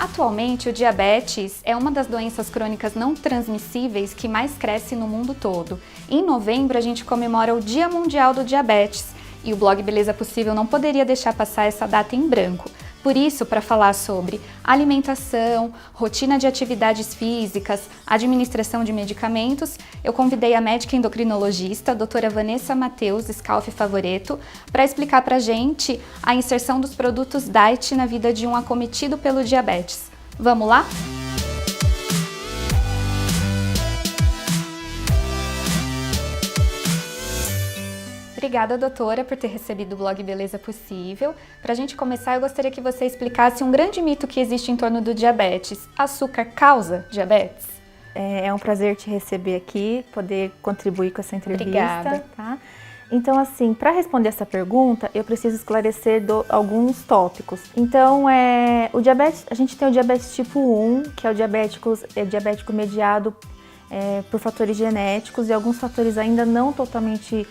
Atualmente, o diabetes é uma das doenças crônicas não transmissíveis que mais cresce no mundo todo. Em novembro, a gente comemora o Dia Mundial do Diabetes e o blog Beleza Possível não poderia deixar passar essa data em branco. Por isso, para falar sobre alimentação, rotina de atividades físicas, administração de medicamentos, eu convidei a médica endocrinologista, a doutora Vanessa Matheus Scalfi Favoreto, para explicar para a gente a inserção dos produtos diet na vida de um acometido pelo diabetes. Vamos lá? Obrigada, doutora, por ter recebido o blog Beleza Possível. Para a gente começar, eu gostaria que você explicasse um grande mito que existe em torno do diabetes. Açúcar causa diabetes? É um prazer te receber aqui, poder contribuir com essa entrevista. Obrigada. Tá? Então, assim, para responder essa pergunta, eu preciso esclarecer alguns tópicos. Então, o diabetes, a gente tem o diabetes tipo 1, que é o diabético mediado por fatores genéticos e alguns fatores ainda não totalmente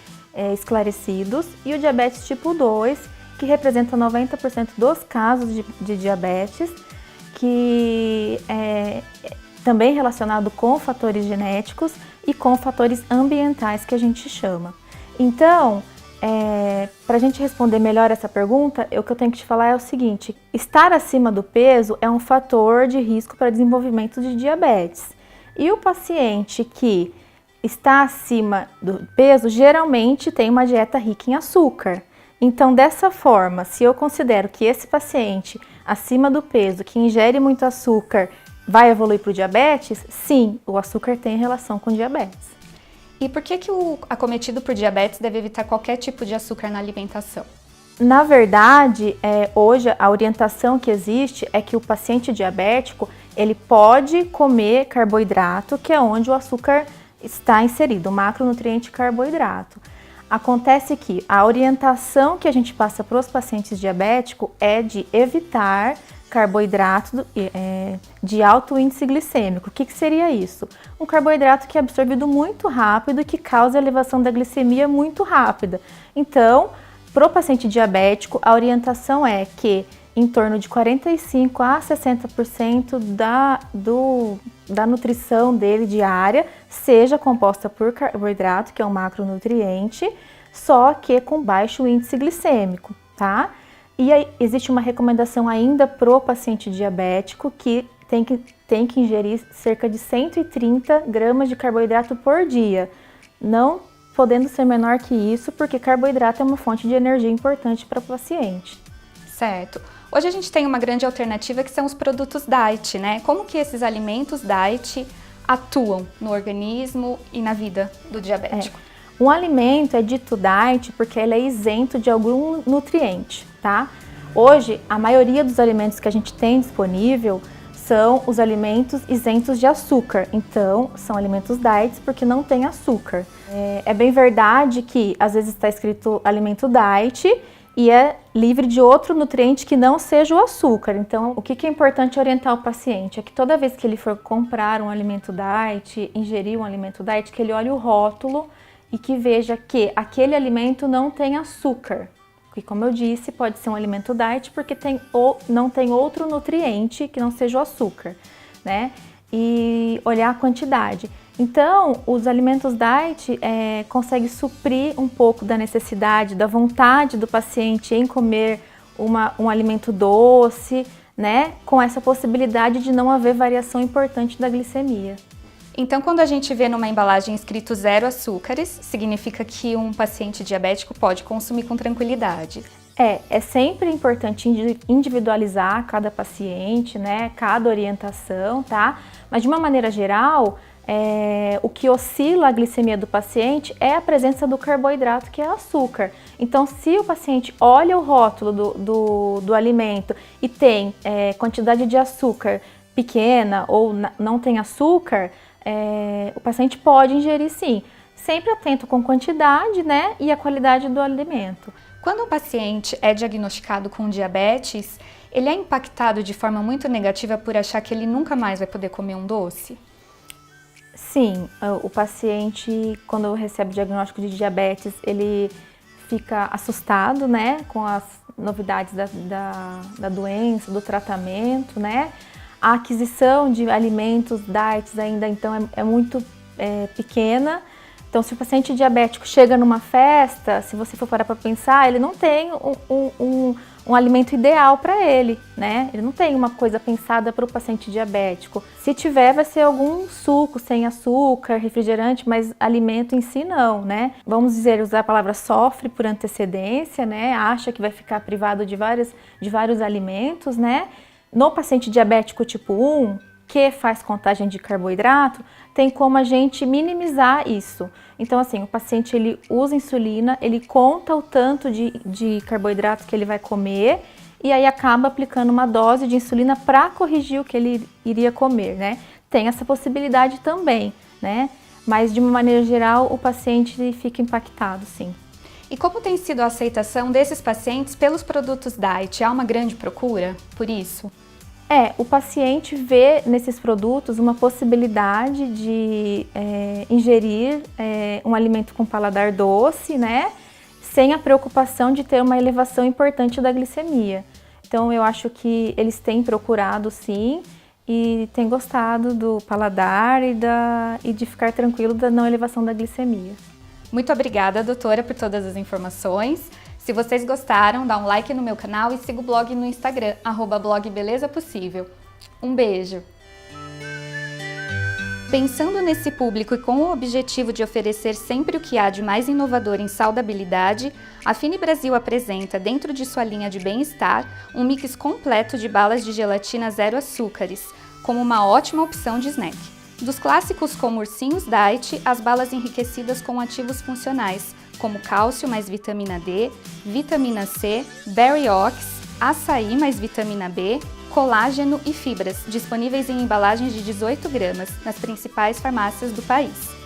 esclarecidos, e o diabetes tipo 2, que representa 90% dos casos de diabetes, que é também relacionado com fatores genéticos e com fatores ambientais, que a gente chama. Então, para a gente responder melhor essa pergunta, o que eu tenho que te falar é o seguinte: estar acima do peso é um fator de risco para desenvolvimento de diabetes. E o paciente que está acima do peso geralmente tem uma dieta rica em açúcar. Então, dessa forma, se eu considero que esse paciente acima do peso, que ingere muito açúcar, vai evoluir para o diabetes, sim, o açúcar tem relação com diabetes. E por que o acometido por diabetes deve evitar qualquer tipo de açúcar na alimentação? Na verdade, hoje a orientação que existe é que o paciente diabético, ele pode comer carboidrato, que é onde o açúcar está inserido, o macronutriente carboidrato. Acontece que a orientação que a gente passa para os pacientes diabéticos é de evitar carboidrato de alto índice glicêmico. O que seria isso? Um carboidrato que é absorvido muito rápido e que causa elevação da glicemia muito rápida. Então, para o paciente diabético, a orientação é que em torno de 45% a 60% da nutrição dele diária seja composta por carboidrato, que é um macronutriente, só que com baixo índice glicêmico, tá? E aí, existe uma recomendação ainda pro paciente diabético que tem que ingerir cerca de 130 gramas de carboidrato por dia, não podendo ser menor que isso, porque carboidrato é uma fonte de energia importante para o paciente. Certo. Hoje a gente tem uma grande alternativa que são os produtos diet, né? Como que esses alimentos diet atuam no organismo e na vida do diabético? Um alimento é dito diet porque ele é isento de algum nutriente, tá? Hoje, a maioria dos alimentos que a gente tem disponível são os alimentos isentos de açúcar. Então, são alimentos diet porque não tem açúcar. É bem verdade que às vezes está escrito alimento diet e é livre de outro nutriente que não seja o açúcar. Então, o que é importante orientar o paciente é que toda vez que ele for comprar um alimento diet, ingerir um alimento diet, que ele olhe o rótulo e que veja que aquele alimento não tem açúcar. E como eu disse, pode ser um alimento diet porque não tem outro nutriente que não seja o açúcar, né? E olhar a quantidade. Então, os alimentos diet conseguem suprir um pouco da necessidade, da vontade do paciente em comer um alimento doce, né? Com essa possibilidade de não haver variação importante da glicemia. Então, quando a gente vê numa embalagem escrito 0 açúcares, significa que um paciente diabético pode consumir com tranquilidade. É sempre importante individualizar cada paciente, né? Cada orientação, tá? Mas de uma maneira geral, o que oscila a glicemia do paciente é a presença do carboidrato, que é açúcar. Então, se o paciente olha o rótulo do alimento e tem quantidade de açúcar pequena ou não tem açúcar, o paciente pode ingerir sim, sempre atento com quantidade, né, e a qualidade do alimento. Quando um paciente é diagnosticado com diabetes, ele é impactado de forma muito negativa por achar que ele nunca mais vai poder comer um doce? Sim, o paciente, quando recebe o diagnóstico de diabetes, ele fica assustado, né, com as novidades da doença, do tratamento, né? A aquisição de alimentos diets ainda então é muito pequena. Então, se o paciente diabético chega numa festa, se você for parar para pensar, ele não tem um alimento ideal para ele, né? Ele não tem uma coisa pensada para o paciente diabético. Se tiver, vai ser algum suco sem açúcar, refrigerante, mas alimento em si não, né? Vamos dizer, usar a palavra sofre por antecedência, né? Acha que vai ficar privado de vários alimentos, né? No paciente diabético tipo 1, que faz contagem de carboidrato, tem como a gente minimizar isso. Então, assim, o paciente ele usa insulina, ele conta o tanto de carboidrato que ele vai comer e aí acaba aplicando uma dose de insulina para corrigir o que ele iria comer, né? Tem essa possibilidade também, né? Mas, de uma maneira geral, o paciente fica impactado, sim. E como tem sido a aceitação desses pacientes pelos produtos diet? Há uma grande procura por isso? O paciente vê nesses produtos uma possibilidade de ingerir um alimento com paladar doce, né? Sem a preocupação de ter uma elevação importante da glicemia. Então, eu acho que eles têm procurado, sim, e têm gostado do paladar e de ficar tranquilo da não elevação da glicemia. Muito obrigada, doutora, por todas as informações. Se vocês gostaram, dá um like no meu canal e siga o blog no Instagram, @blogbelezapossível. Um beijo! Pensando nesse público e com o objetivo de oferecer sempre o que há de mais inovador em saudabilidade, a Fine Brasil apresenta, dentro de sua linha de bem-estar, um mix completo de balas de gelatina zero açúcares, como uma ótima opção de snack. Dos clássicos como Ursinhos Diet, as balas enriquecidas com ativos funcionais, como cálcio mais vitamina D, vitamina C, Berry Ox, açaí mais vitamina B, colágeno e fibras, disponíveis em embalagens de 18 gramas nas principais farmácias do país.